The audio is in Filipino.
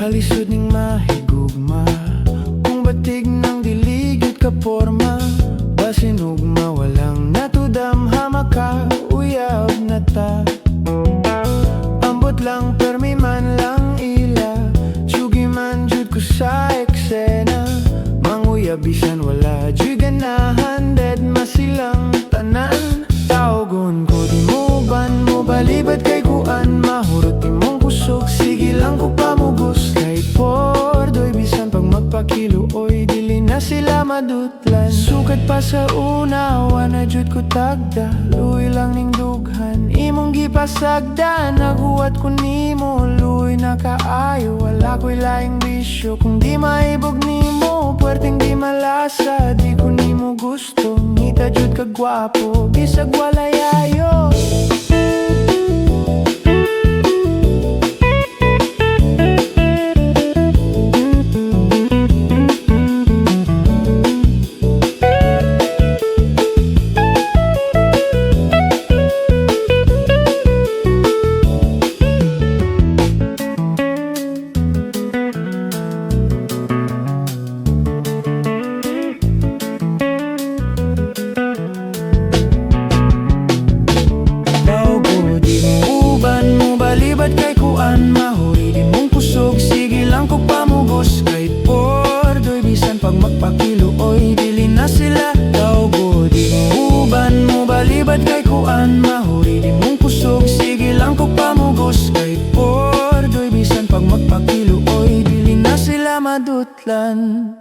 Kalisod ning mahigugma, kung batig ng diligid ka porma, basinugma walang natudam hamaka, uyab na ta. Ambot lang permi man lang ila, sugi man jud ko sa eksena, manguyabisan wala jud ganahan, dead masilang tanan. Tawgon ko di mo ban mo balibad kay kuan, mahurot imong kusog, sige lang ko pamugos. Kahit pordoy bisan pag magpakiluoy, dili na sila madutlan. Sukat pa sa una, wana jud ko tagda, luoy lang ning dughan, imong gipasagda. Naguwat ko nimo, luoy na kaayo, wala ko'y laing bisyo. Kung di maibog nimo, puwerteng di malasa, di ko nimo gusto. Ngita jud ka gwapo, bisag walayayo. Balibad kay kuan, mahuri di mong kusog, sige lang ko pamugos. Kahit pordoy bisan pag magpakiluoy, dili na sila tawgo. Di mo uban mo balibad kay kuan, mahuri di mong kusog, sige lang ko pamugos. Kahit pordoy bisan pag magpakiluoy, dili na sila madutlan.